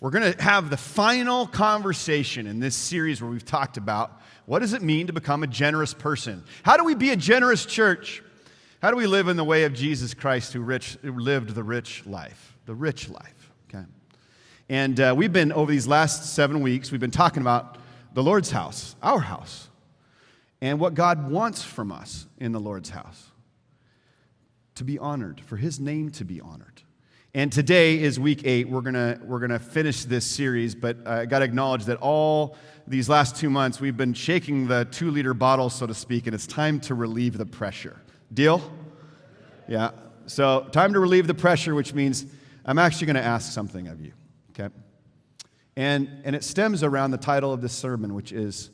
We're going to have the final conversation in this series where we've talked about what does it mean to become a generous person? How do we be a generous church? How do we live in the way of Jesus Christ who lived the rich life? The rich life, okay? And we've been, over these last 7 weeks, we've been talking about the Lord's house, our house, and what God wants from us in the Lord's house. To be honored, for His name to be honored. And today is week 8. We're gonna finish this series, but I got to acknowledge that all these last 2 months we've been shaking the 2-liter bottle, so to speak, and it's time to relieve the pressure. Deal? Yeah. So time to relieve the pressure, which means I'm actually going to ask something of you. Okay. And it stems around the title of this sermon, which is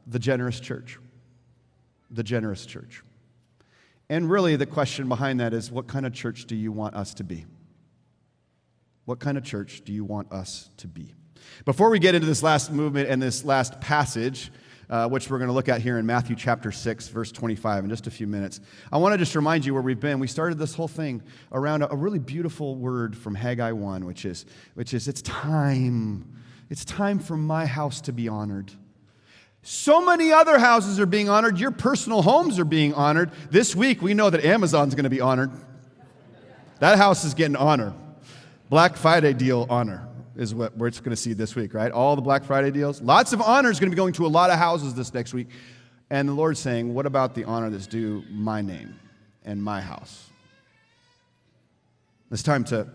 the generous church. The generous church. And really the question behind that is, what kind of church do you want us to be? What kind of church do you want us to be? Before we get into this last movement and this last passage, which we're going to look at here in Matthew chapter 6, verse 25 in just a few minutes, I want to just remind you where we've been. We started this whole thing around a really beautiful word from Haggai 1, which is it's time. It's time for my house to be honored. So many other houses are being honored. Your personal homes are being honored. This week, we know that Amazon's going to be honored. That house is getting honor. Black Friday deal honor is what we're going to see this week, right? All the Black Friday deals. Lots of honor is going to be going to a lot of houses this next week. And the Lord's saying, what about the honor that's due my name and my house? It's time to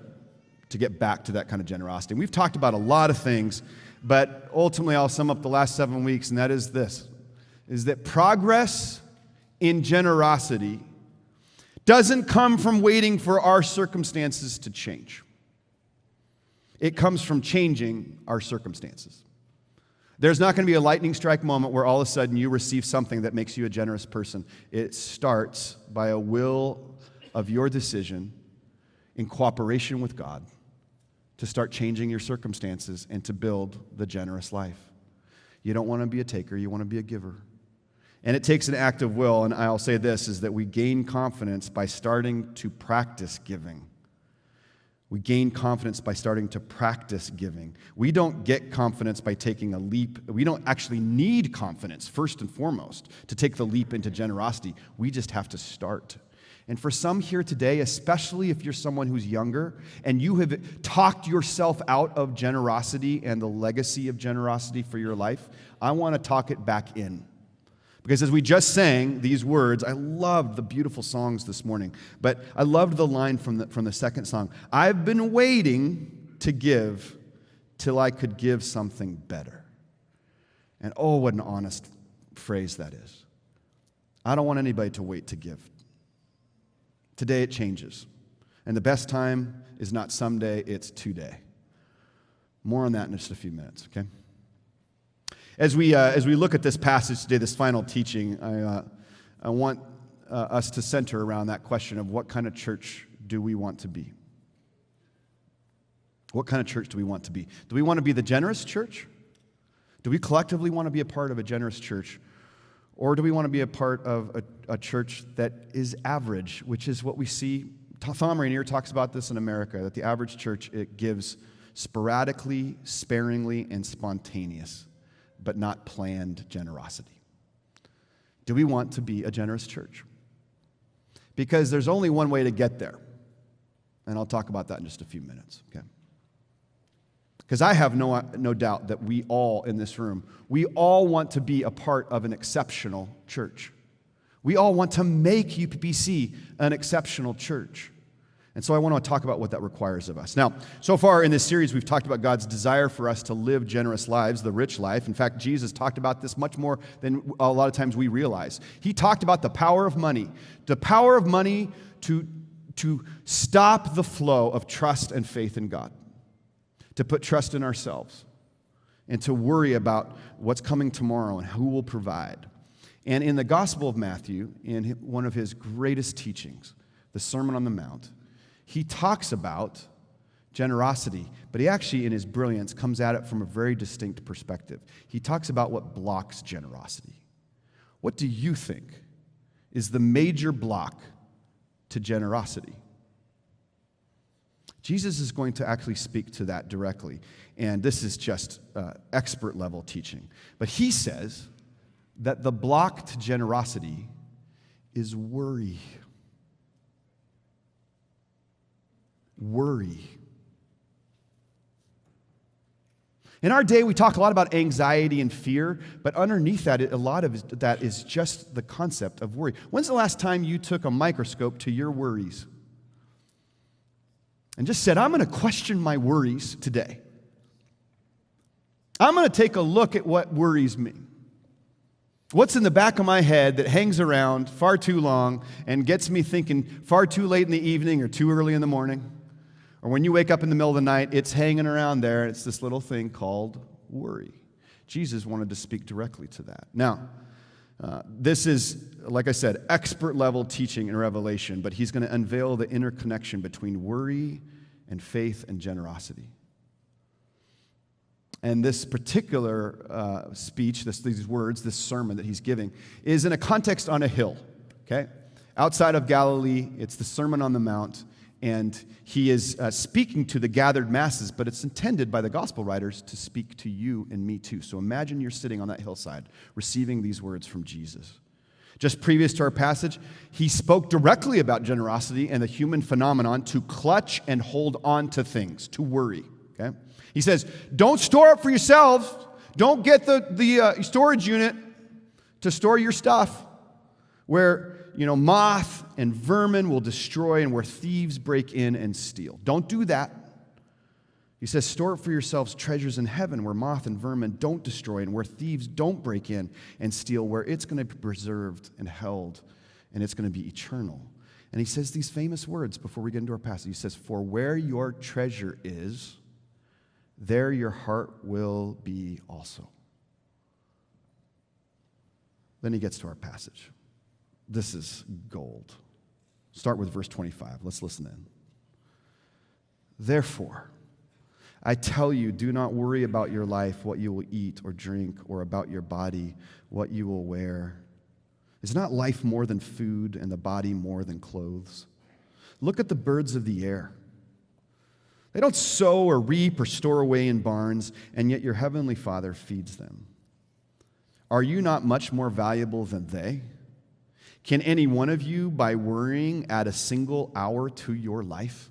get back to that kind of generosity. And we've talked about a lot of things, but ultimately I'll sum up the last 7 weeks, and that is this, is that progress in generosity doesn't come from waiting for our circumstances to change. It comes from changing our circumstances. There's not going to be a lightning strike moment where all of a sudden you receive something that makes you a generous person. It starts by a will of your decision in cooperation with God to start changing your circumstances and to build the generous life. You don't want to be a taker, you want to be a giver. And it takes an act of will, and I'll say this, is that we gain confidence by starting to practice giving. We gain confidence by starting to practice giving. We don't get confidence by taking a leap. We don't actually need confidence, first and foremost, to take the leap into generosity. We just have to start. And for some here today, especially if you're someone who's younger and you have talked yourself out of generosity and the legacy of generosity for your life, I want to talk it back in. Because as we just sang these words, I loved the beautiful songs this morning, but I loved the line from the second song. I've been waiting to give till I could give something better. And oh, what an honest phrase that is. I don't want anybody to wait to give. Today it changes. And the best time is not someday, it's today. More on that in just a few minutes, okay? As we look at this passage today, this final teaching, I want us to center around that question of what kind of church do we want to be? What kind of church do we want to be? Do we want to be the generous church? Do we collectively want to be a part of a generous church? Or do we want to be a part of a church that is average, which is what we see? Thom Rainier talks about this in America, that the average church, it gives sporadically, sparingly, and spontaneous, but not planned generosity. Do we want to be a generous church? Because there's only one way to get there. And I'll talk about that in just a few minutes, okay? Because I have no doubt that we all in this room, we all want to be a part of an exceptional church. We all want to make UPBC an exceptional church. And so I want to talk about what that requires of us. Now, so far in this series, we've talked about God's desire for us to live generous lives, the rich life. In fact, Jesus talked about this much more than a lot of times we realize. He talked about the power of money to stop the flow of trust and faith in God, to put trust in ourselves, and to worry about what's coming tomorrow and who will provide. And in the Gospel of Matthew, in one of his greatest teachings, the Sermon on the Mount, he talks about generosity, but he actually, in his brilliance, comes at it from a very distinct perspective. He talks about what blocks generosity. What do you think is the major block to generosity? Jesus is going to actually speak to that directly. And this is just expert level teaching. But he says that the block to generosity is worry. Worry. In our day, we talk a lot about anxiety and fear, but underneath that, a lot of that is just the concept of worry. When's the last time you took a microscope to your worries and just said, I'm going to question my worries today? I'm going to take a look at what worries me. What's in the back of my head that hangs around far too long and gets me thinking far too late in the evening or too early in the morning? Or when you wake up in the middle of the night, it's hanging around there. It's this little thing called worry. Jesus wanted to speak directly to that. Now, this is, like I said, expert level teaching in Revelation, but he's going to unveil the interconnection between worry and faith and generosity. And this particular speech, these words, this sermon that he's giving, is in a context on a hill, okay? Outside of Galilee, it's the Sermon on the Mount, and he is speaking to the gathered masses, but it's intended by the gospel writers to speak to you and me too. So imagine you're sitting on that hillside, receiving these words from Jesus. Just previous to our passage, he spoke directly about generosity and the human phenomenon to clutch and hold on to things, to worry, okay? He says, don't store up for yourselves. Don't get the storage unit to store your stuff where, moth and vermin will destroy and where thieves break in and steal. Don't do that. He says, store up for yourselves treasures in heaven where moth and vermin don't destroy and where thieves don't break in and steal, where it's going to be preserved and held and it's going to be eternal. And he says these famous words before we get into our passage. He says, for where your treasure is, there your heart will be also. Then he gets to our passage. This is gold. Start with verse 25. Let's listen in. Therefore, I tell you, do not worry about your life, what you will eat or drink, or about your body, what you will wear. Is not life more than food, and the body more than clothes? Look at the birds of the air. They don't sow or reap or store away in barns, and yet your heavenly Father feeds them. Are you not much more valuable than they? Can any one of you, by worrying, add a single hour to your life?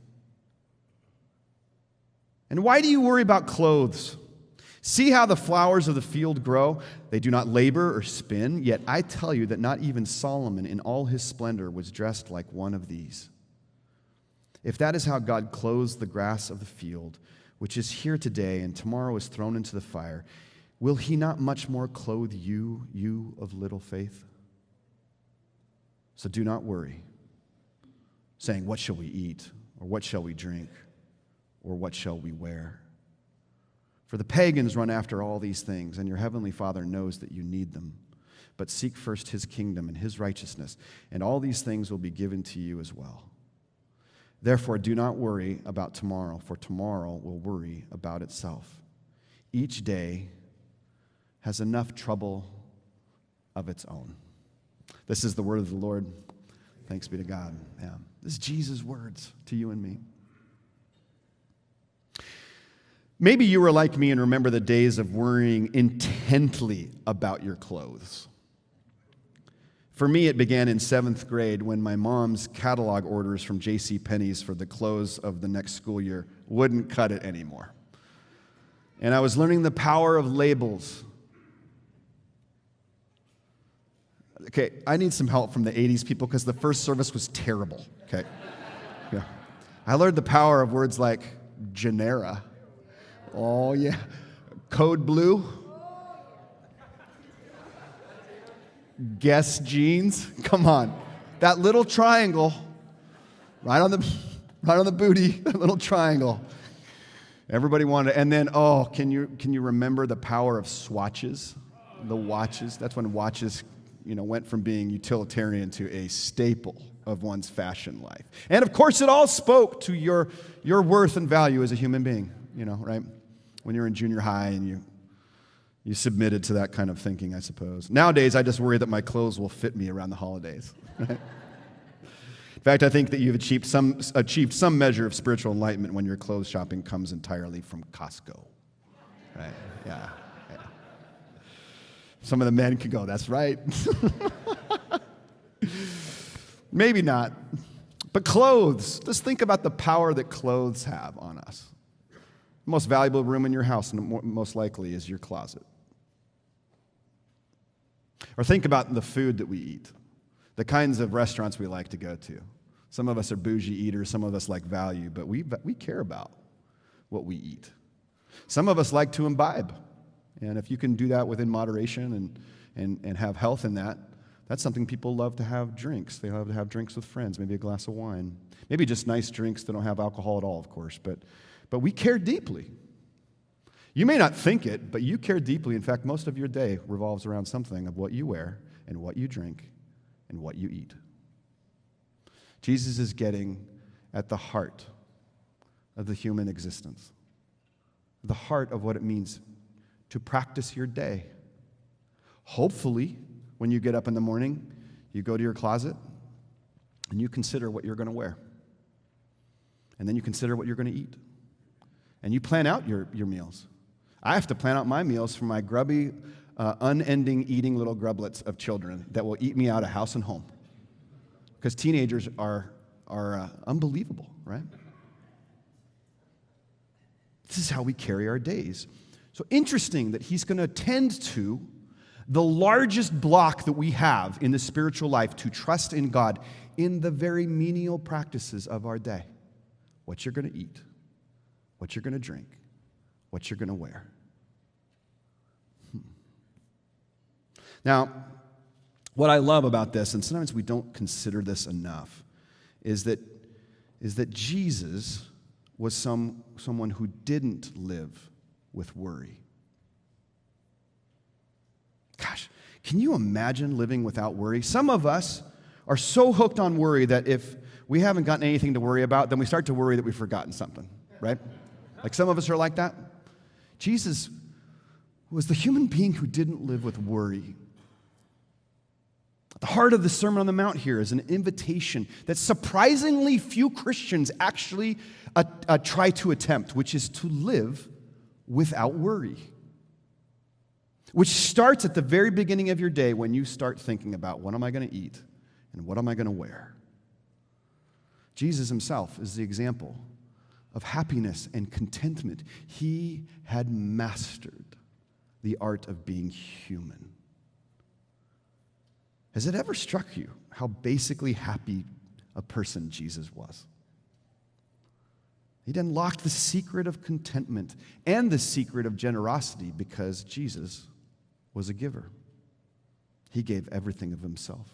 And why do you worry about clothes? See how the flowers of the field grow? They do not labor or spin, yet I tell you that not even Solomon in all his splendor was dressed like one of these. If that is how God clothes the grass of the field, which is here today and tomorrow is thrown into the fire, will he not much more clothe you, you of little faith? So do not worry, saying, what shall we eat? Or what shall we drink? Or what shall we wear? For the pagans run after all these things, and your heavenly Father knows that you need them. But seek first his kingdom and his righteousness, and all these things will be given to you as well. Therefore, do not worry about tomorrow, for tomorrow will worry about itself. Each day has enough trouble of its own. This is the word of the Lord. Thanks be to God. Yeah. This is Jesus' words to you and me. Maybe you were like me and remember the days of worrying intently about your clothes. For me, it began in 7th grade when my mom's catalog orders from JCPenney's for the clothes of the next school year wouldn't cut it anymore. And I was learning the power of labels. Okay, I need some help from the 80s people because the first service was terrible, okay? Yeah. I learned the power of words like genera. Oh, yeah. Code blue. Guess jeans. Come on. That little triangle right on the booty, that little triangle. Everybody wanted, and then, can you remember the power of swatches? The watches. That's when watches went from being utilitarian to a staple of one's fashion life. And of course, it all spoke to your worth and value as a human being, right? When you're in junior high and you submitted to that kind of thinking, I suppose. Nowadays, I just worry that my clothes will fit me around the holidays. Right? In fact, I think that you've achieved some measure of spiritual enlightenment when your clothes shopping comes entirely from Costco. Right? Yeah. Some of the men could go, that's right. Maybe not. But clothes, just think about the power that clothes have on us. The most valuable room in your house, most likely, is your closet. Or think about the food that we eat, the kinds of restaurants we like to go to. Some of us are bougie eaters, some of us like value, but we care about what we eat. Some of us like to imbibe, and if you can do that within moderation and have health in that, that's something people love to have drinks. They love to have drinks with friends, maybe a glass of wine, maybe just nice drinks that don't have alcohol at all, of course, but we care deeply. You may not think it, but you care deeply. In fact, most of your day revolves around something of what you wear and what you drink and what you eat. Jesus is getting at the heart of the human existence, the heart of what it means to practice your day. Hopefully, when you get up in the morning, you go to your closet and you consider what you're going to wear. And then you consider what you're going to eat. And you plan out your meals. I have to plan out my meals for my grubby, unending eating little grublets of children that will eat me out of house and home. Because teenagers are unbelievable, right? This is how we carry our days. So interesting that he's going to tend to the largest block that we have in the spiritual life to trust in God in the very menial practices of our day. What you're going to eat, what you're going to drink, what you're going to wear. Now, what I love about this, and sometimes we don't consider this enough, is that Jesus was someone who didn't live with worry. Gosh, can you imagine living without worry? Some of us are so hooked on worry that if we haven't gotten anything to worry about, then we start to worry that we've forgotten something, right? Like some of us are like that. Jesus was the human being who didn't live with worry. The heart of the Sermon on the Mount here is an invitation that surprisingly few Christians actually try to attempt, which is to live without worry. Which starts at the very beginning of your day when you start thinking about what am I going to eat and what am I going to wear. Jesus himself is the example of happiness and contentment. He had mastered the art of being human. Has it ever struck you how basically happy a person Jesus was? He'd unlocked the secret of contentment and the secret of generosity because Jesus was a giver. He gave everything of himself.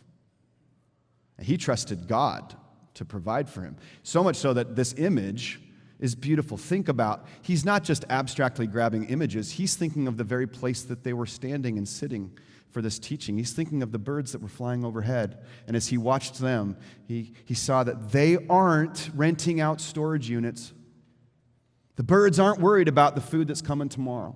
And he trusted God to provide for him. So much so that this image is beautiful. Think about, he's not just abstractly grabbing images, he's thinking of the very place that they were standing and sitting for this teaching. He's thinking of the birds that were flying overhead. And as he watched them, he saw that they aren't renting out storage units. The birds aren't worried about the food that's coming tomorrow.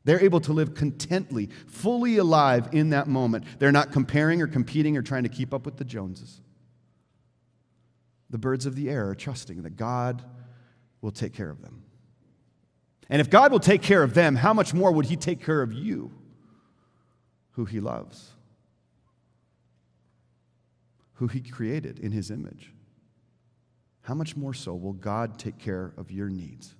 They're able to live contently, fully alive in that moment. They're not comparing or competing or trying to keep up with the Joneses. The birds of the air are trusting that God will take care of them. And if God will take care of them, how much more would he take care of you, who he loves, who he created in his image? How much more so will God take care of your needs?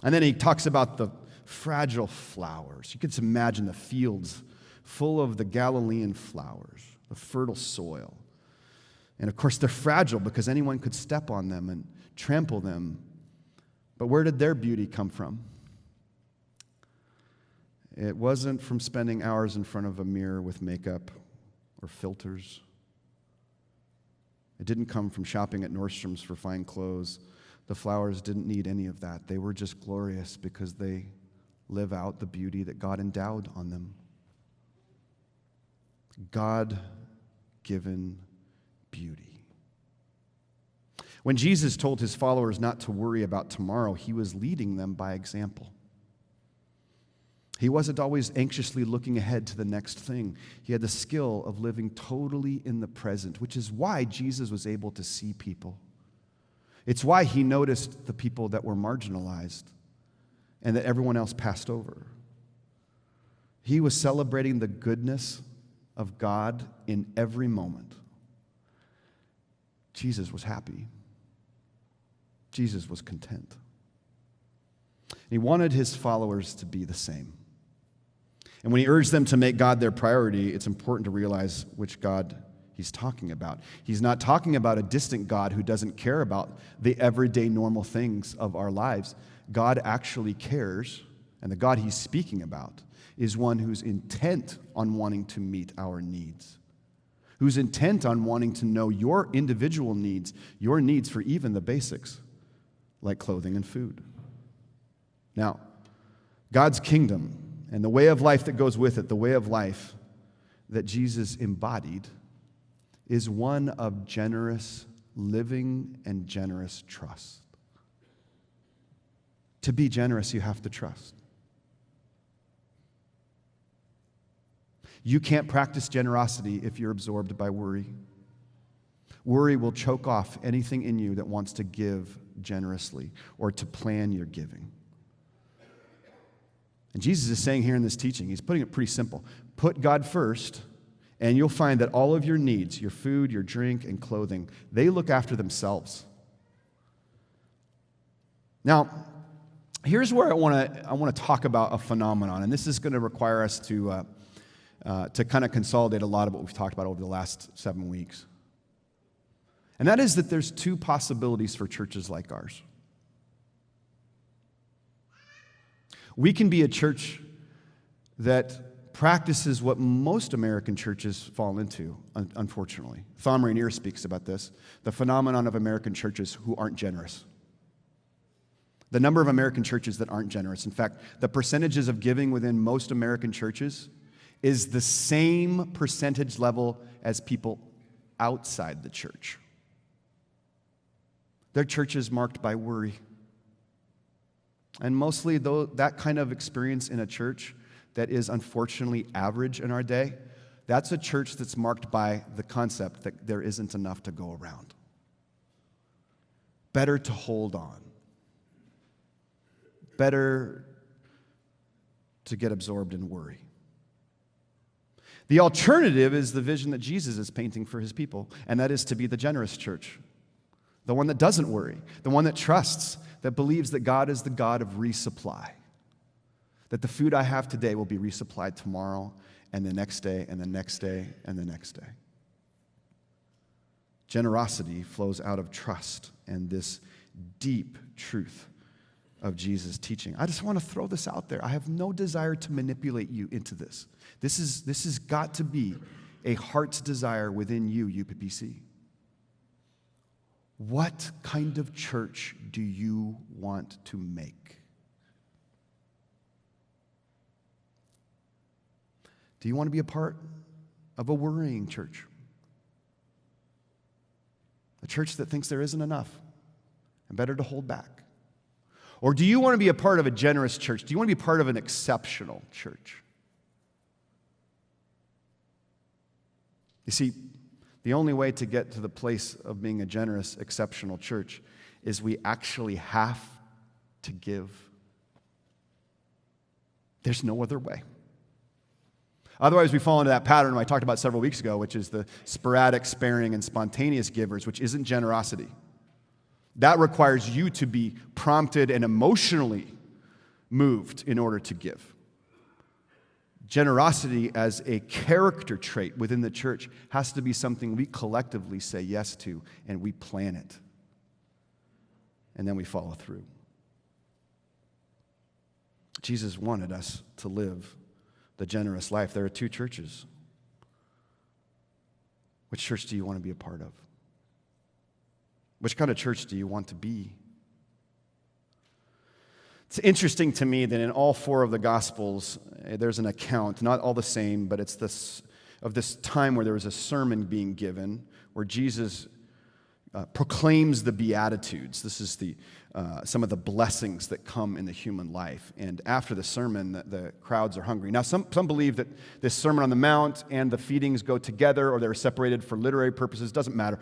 And then he talks about the fragile flowers. You can just imagine the fields full of the Galilean flowers, the fertile soil. And of course, they're fragile because anyone could step on them and trample them. But where did their beauty come from? It wasn't from spending hours in front of a mirror with makeup or filters. It didn't come from shopping at Nordstrom's for fine clothes. The flowers didn't need any of that. They were just glorious because they live out the beauty that God endowed on them. God-given beauty. When Jesus told his followers not to worry about tomorrow, he was leading them by example. He wasn't always anxiously looking ahead to the next thing. He had the skill of living totally in the present, which is why Jesus was able to see people. It's why he noticed the people that were marginalized and that everyone else passed over. He was celebrating the goodness of God in every moment. Jesus was happy. Jesus was content. He wanted his followers to be the same. And when he urged them to make God their priority, it's important to realize which God he's talking about. He's not talking about a distant God who doesn't care about the everyday normal things of our lives. God actually cares, and the God he's speaking about is one who's intent on wanting to meet our needs, who's intent on wanting to know your individual needs, your needs for even the basics, like clothing and food. Now, God's kingdom and the way of life that goes with it, the way of life that Jesus embodied, is one of generous living and generous trust. To be generous, you have to trust. You can't practice generosity if you're absorbed by worry. Worry will choke off anything in you that wants to give generously or to plan your giving. And Jesus is saying here in this teaching, he's putting it pretty simple. Put God first, and you'll find that all of your needs, your food, your drink, and clothing, they look after themselves. Now, here's where I want to talk about a phenomenon, and this is going to require us to kind of consolidate a lot of what we've talked about over the last 7 weeks. And that is that there's two possibilities for churches like ours. We can be a church that practices what most American churches fall into, unfortunately. Thom Rainier speaks about this, the phenomenon of American churches who aren't generous. The number of American churches that aren't generous. In fact, the percentages of giving within most American churches is the same percentage level as people outside the church. Their church is marked by worry. And mostly, though, that kind of experience in a church that is unfortunately average in our day, that's a church that's marked by the concept that there isn't enough to go around. Better to hold on. Better to get absorbed in worry. The alternative is the vision that Jesus is painting for his people, and that is to be the generous church. The one that doesn't worry, the one that trusts, that believes that God is the God of resupply. That the food I have today will be resupplied tomorrow, and the next day, and the next day, and the next day. Generosity flows out of trust and this deep truth of Jesus' teaching. I just want to throw this out there. I have no desire to manipulate you into this. This has got to be a heart's desire within you, UPPC. What kind of church do you want to make? Do you want to be a part of a worrying church? A church that thinks there isn't enough and better to hold back? Or do you want to be a part of a generous church? Do you want to be part of an exceptional church? You see, the only way to get to the place of being a generous, exceptional church is we actually have to give. There's no other way. Otherwise, we fall into that pattern I talked about several weeks ago, which is the sporadic, sparing, and spontaneous givers, which isn't generosity. That requires you to be prompted and emotionally moved in order to give. Generosity as a character trait within the church has to be something we collectively say yes to, and we plan it. And then we follow through. Jesus wanted us to live the generous life. There are two churches. Which church do you want to be a part of? Which kind of church do you want to be? It's interesting to me that in all four of the Gospels, there's an account, not all the same, but it's this time where there was a sermon being given, where Jesus proclaims the Beatitudes. This is some of the blessings that come in the human life. And after the sermon, the crowds are hungry. Now, some believe that this Sermon on the Mount and the feedings go together, or they're separated for literary purposes. Doesn't matter.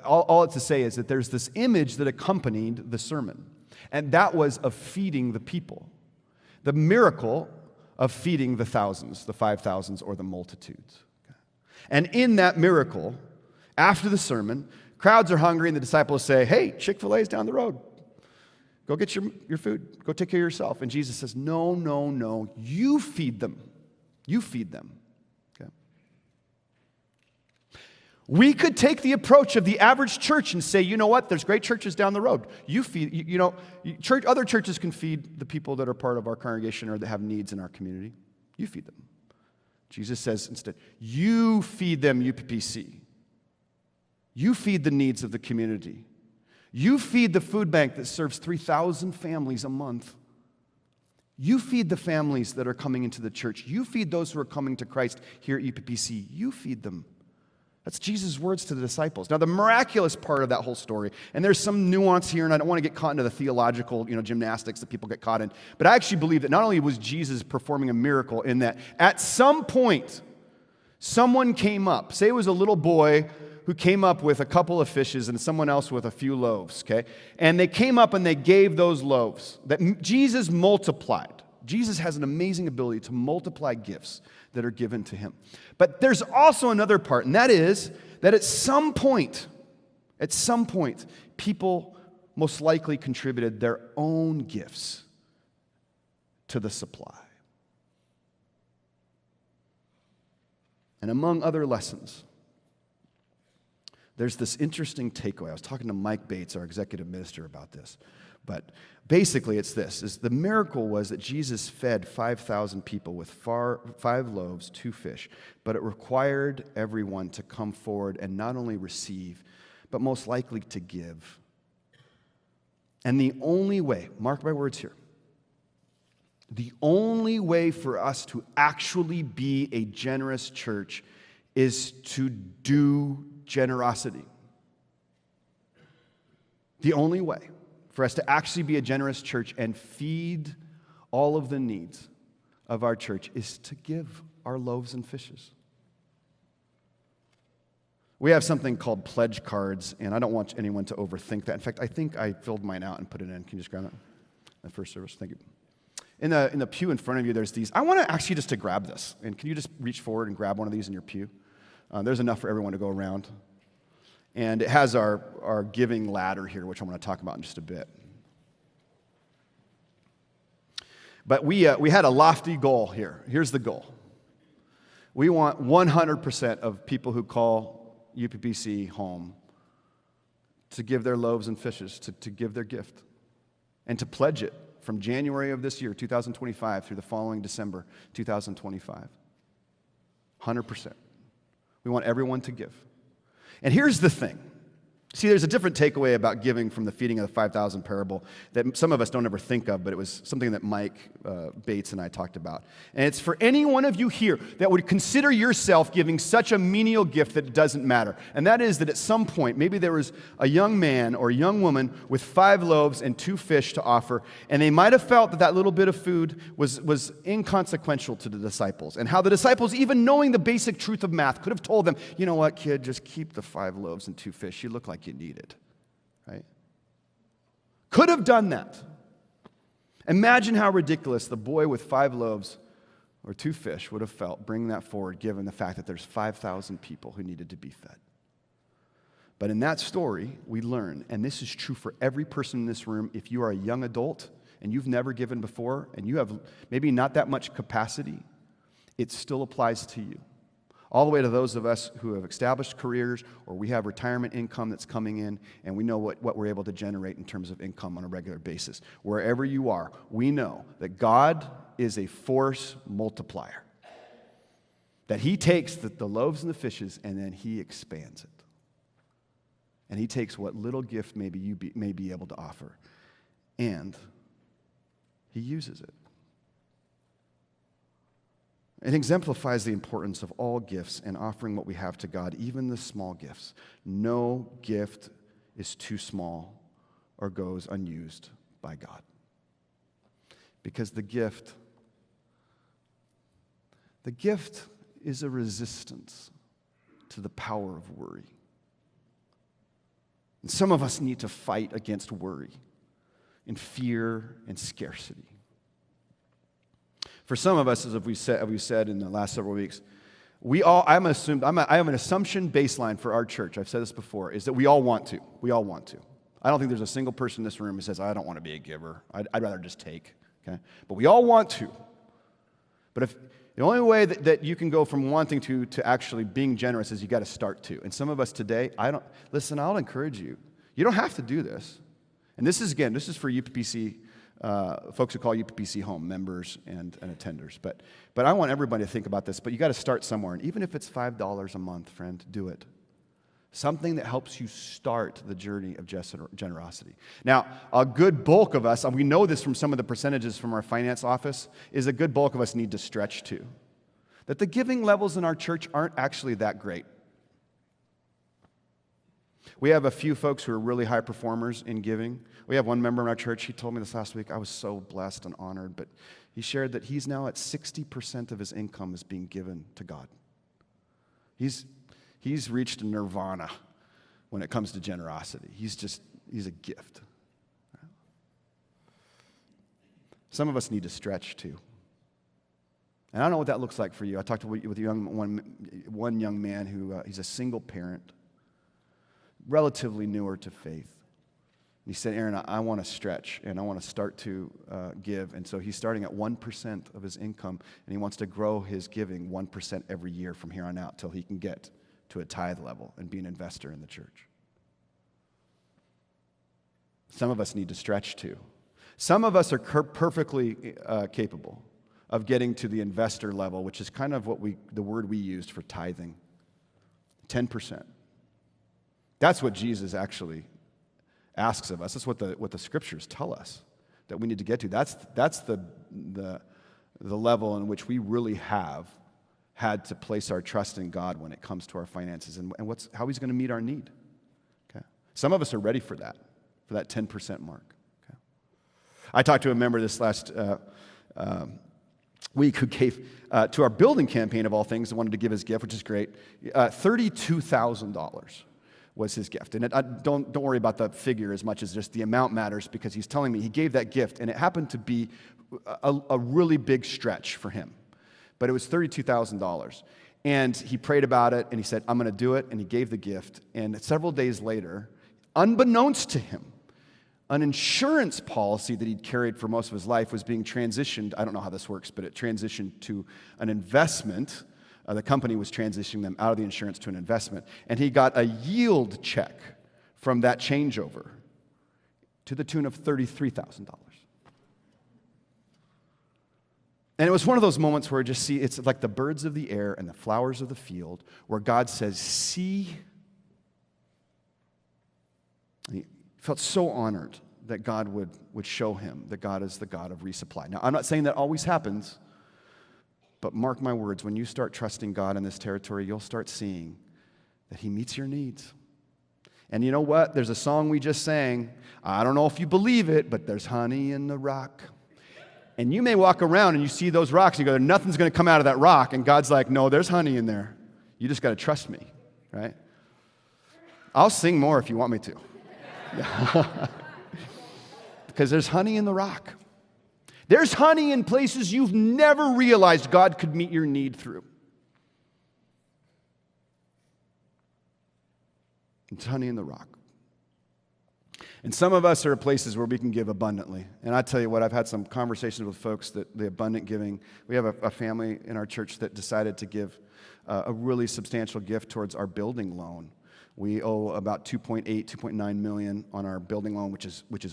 All it's to say is that there's this image that accompanied the sermon, and that was of feeding the people. The miracle of feeding the thousands, the 5,000s, or the multitudes. And in that miracle, after the sermon, crowds are hungry, and the disciples say, hey, Chick-fil-A is down the road. Go get your food. Go take care of yourself. And Jesus says, no, you feed them. You feed them. Okay? We could take the approach of the average church and say, you know what, there's great churches down the road. You feed, other churches can feed the people that are part of our congregation or that have needs in our community. You feed them. Jesus says instead, you feed them, UPPC. You feed the needs of the community. You feed the food bank that serves 3,000 families a month. You feed the families that are coming into the church. You feed those who are coming to Christ here at UPPC. You feed them. That's Jesus' words to the disciples. Now, the miraculous part of that whole story, and there's some nuance here, and I don't want to get caught into the theological, gymnastics that people get caught in, but I actually believe that not only was Jesus performing a miracle in that, at some point, someone came up. Say it was a little boy who came up with a couple of fishes and someone else with a few loaves, okay? And they came up and they gave those loaves that Jesus multiplied. Jesus has an amazing ability to multiply gifts that are given to him. But there's also another part, and that is that at some point, people most likely contributed their own gifts to the supply. And among other lessons, there's this interesting takeaway. I was talking to Mike Bates, our executive minister, about this. But basically it's this, the miracle was that Jesus fed 5,000 people with 5 loaves, 2 fish, but it required everyone to come forward and not only receive, but most likely to give. And the only way, mark my words here, the only way for us to actually be a generous church is to do generosity. The only way for us to actually be a generous church and feed all of the needs of our church is to give our loaves and fishes. We have something called pledge cards, and I don't want anyone to overthink that. In fact, I think I filled mine out and put it in. Can you just grab it? The first service. Thank you. In the pew in front of you, there's these. I want to ask you just to grab this. And can you just reach forward and grab one of these in your pew? There's enough for everyone to go around. And it has our giving ladder here, which I'm going to talk about in just a bit. But we had a lofty goal here. Here's the goal. We want 100% of people who call UPPC home to give their loaves and fishes, to give their gift, and to pledge it from January of this year, 2025, through the following December, 2025. 100%. We want everyone to give. And here's the thing. See, there's a different takeaway about giving from the feeding of the 5,000 parable that some of us don't ever think of, but it was something that Mike Bates and I talked about. And it's for any one of you here that would consider yourself giving such a menial gift that it doesn't matter. And that is that at some point, maybe there was a young man or a young woman with 5 loaves and 2 fish to offer, and they might have felt that that little bit of food was inconsequential to the disciples, and how the disciples, even knowing the basic truth of math, could have told them, you know what, kid, just keep the 5 loaves and 2 fish. You look like you need it, right? Could have done that. Imagine how ridiculous the boy with 5 loaves or 2 fish would have felt bringing that forward, given the fact that there's 5,000 people who needed to be fed. But in that story, we learn, and this is true for every person in this room, if you are a young adult and you've never given before and you have maybe not that much capacity, it still applies to you. All the way to those of us who have established careers or we have retirement income that's coming in and we know what we're able to generate in terms of income on a regular basis. Wherever you are, we know that God is a force multiplier. That he takes the loaves and the fishes and then he expands it. And he takes what little gift maybe you may be able to offer and he uses it. It exemplifies the importance of all gifts and offering what we have to God, even the small gifts. No gift is too small or goes unused by God. Because the gift is a resistance to the power of worry. And some of us need to fight against worry and fear and scarcity. For some of us, as we've said in the last several weeks, I have an assumption baseline for our church, I've said this before, is that we all want to. We all want to. I don't think there's a single person in this room who says, I don't want to be a giver. I'd rather just take. Okay? But we all want to. But if the only way that you can go from wanting to actually being generous is you got to start to. And some of us today, I'll encourage you. You don't have to do this. And this is for UPPC, folks who call UPPC home, members and attenders. But I want everybody to think about this. But you got to start somewhere. And even if it's $5 a month, friend, do it. Something that helps you start the journey of generosity. Now, a good bulk of us, and we know this from some of the percentages from our finance office, is a good bulk of us need to stretch to. That the giving levels in our church aren't actually that great. We have a few folks who are really high performers in giving. We have one member in our church, he told me this last week, I was so blessed and honored, but he shared that he's now at 60% of his income is being given to God. He's reached a nirvana when it comes to generosity. He's a gift. Some of us need to stretch too. And I don't know what that looks like for you. I talked with one young man who he's a single parent, relatively newer to faith. He said, Aaron, I want to stretch, and I want to start to give. And so he's starting at 1% of his income, and he wants to grow his giving 1% every year from here on out till he can get to a tithe level and be an investor in the church. Some of us need to stretch too. Some of us are perfectly capable of getting to the investor level, which is kind of the word we used for tithing. 10%. That's what Jesus actually asks of us. That's what the scriptures tell us that we need to get to. That's the level in which we really have had to place our trust in God when it comes to our finances and how he's going to meet our need. Okay? Some of us are ready for that 10% mark. Okay? I talked to a member this last week who gave to our building campaign of all things and wanted to give his gift, which is great. $32,000 was his gift. And don't worry about the figure as much as just the amount matters, because he's telling me he gave that gift, and it happened to be a really big stretch for him. But it was $32,000. And he prayed about it, and he said, I'm going to do it, and he gave the gift. And several days later, unbeknownst to him, an insurance policy that he'd carried for most of his life was being transitioned. I don't know how this works, but it transitioned to an investment. The company was transitioning them out of the insurance to an investment. And he got a yield check from that changeover to the tune of $33,000. And it was one of those moments where it's like the birds of the air and the flowers of the field, where God says, see. And he felt so honored that God would show him that God is the God of resupply. Now, I'm not saying that always happens, but mark my words, when you start trusting God in this territory, you'll start seeing that he meets your needs. And you know what? There's a song we just sang. I don't know if you believe it, but there's honey in the rock. And you may walk around and you see those rocks and you go, nothing's going to come out of that rock. And God's like, no, there's honey in there. You just got to trust me, right? I'll sing more if you want me to. Because there's honey in the rock. There's honey in places you've never realized God could meet your need through. It's honey in the rock. And some of us are at places where we can give abundantly. And I tell you what, I've had some conversations with folks that the abundant giving. We have a family in our church that decided to give a really substantial gift towards our building loan. We owe about $2.9 million on our building loan, which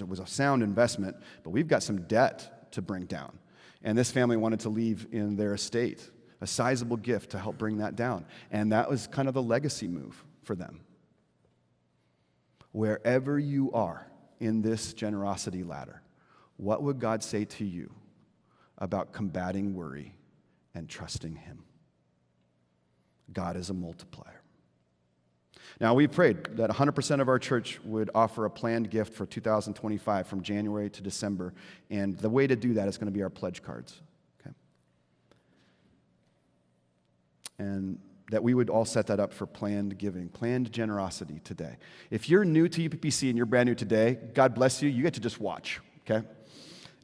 was a sound investment, but we've got some debt to bring down. And this family wanted to leave in their estate a sizable gift to help bring that down. And that was kind of the legacy move for them. Wherever you are in this generosity ladder, what would God say to you about combating worry and trusting him? God is a multiplier. Now, we prayed that 100% of our church would offer a planned gift for 2025 from January to December, and the way to do that is going to be our pledge cards. Okay? And that we would all set that up for planned giving, planned generosity today. If you're new to UPPC and you're brand new today, God bless you. You get to just watch, okay?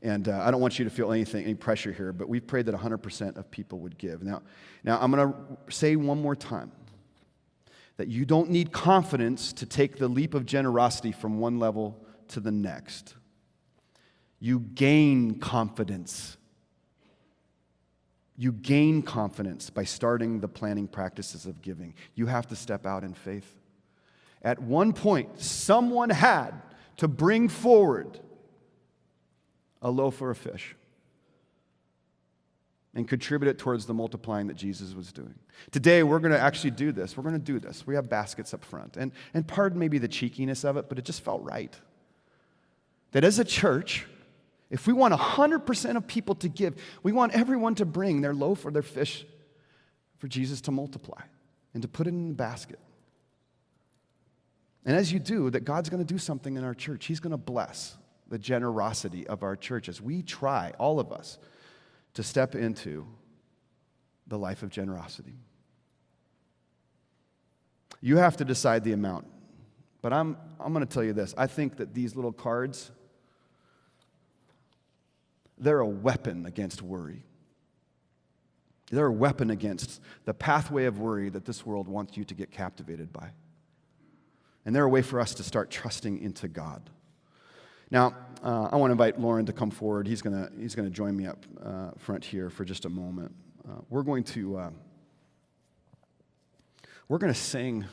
And I don't want you to feel any pressure here, but we prayed that 100% of people would give. Now I'm going to say one more time that you don't need confidence to take the leap of generosity from one level to the next. You gain confidence. You gain confidence by starting the planning practices of giving. You have to step out in faith. At one point, someone had to bring forward a loaf or a fish and contribute it towards the multiplying that Jesus was doing. Today, we're going to actually do this. We're going to do this. We have baskets up front. And pardon maybe the cheekiness of it, but it just felt right. That as a church, if we want 100% of people to give, we want everyone to bring their loaf or their fish for Jesus to multiply and to put it in the basket. And as you do, that God's going to do something in our church. He's going to bless the generosity of our church as we try, all of us, to step into the life of generosity. You have to decide the amount. But I'm going to tell you this. I think that these little cards, they're a weapon against worry. They're a weapon against the pathway of worry that this world wants you to get captivated by. And they're a way for us to start trusting into God. Now, I want to invite Lauren to come forward. He's going to join me up front here for just a moment. We're going to sing,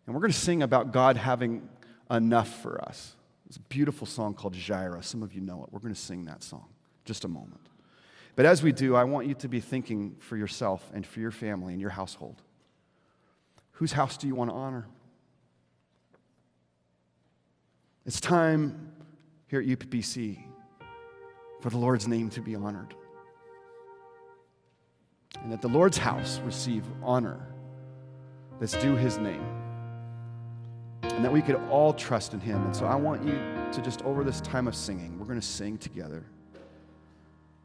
and we're going to sing about God having enough for us. It's a beautiful song called Jireh. Some of you know it. We're going to sing that song just a moment. But as we do, I want you to be thinking for yourself and for your family and your household. Whose house do you want to honor? It's time here at UPPC for the Lord's name to be honored. And that the Lord's house receive honor that's due His name. And that we could all trust in Him. And so I want you to just, over this time of singing, we're going to sing together.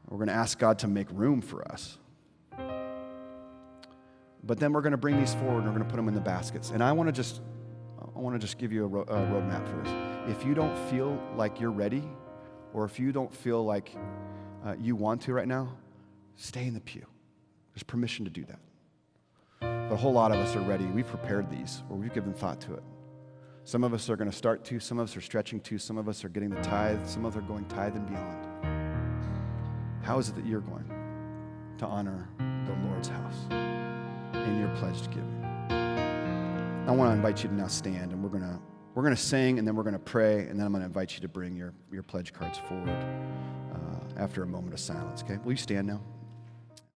We're going to ask God to make room for us. But then we're going to bring these forward and we're going to put them in the baskets. And I want to just give you a roadmap for this. If you don't feel like you're ready, or if you don't feel like you want to right now, stay in the pew. There's permission to do that. But a whole lot of us are ready. We've prepared these, or we've given thought to it. Some of us are going to start to, some of us are stretching to, some of us are getting the tithe, some of us are going tithe and beyond. How is it that you're going to honor the Lord's house in your pledged giving? I want to invite you to now stand, and we're going to sing, and then we're going to pray, and then I'm going to invite you to bring your pledge cards forward after a moment of silence, okay? Will you stand now?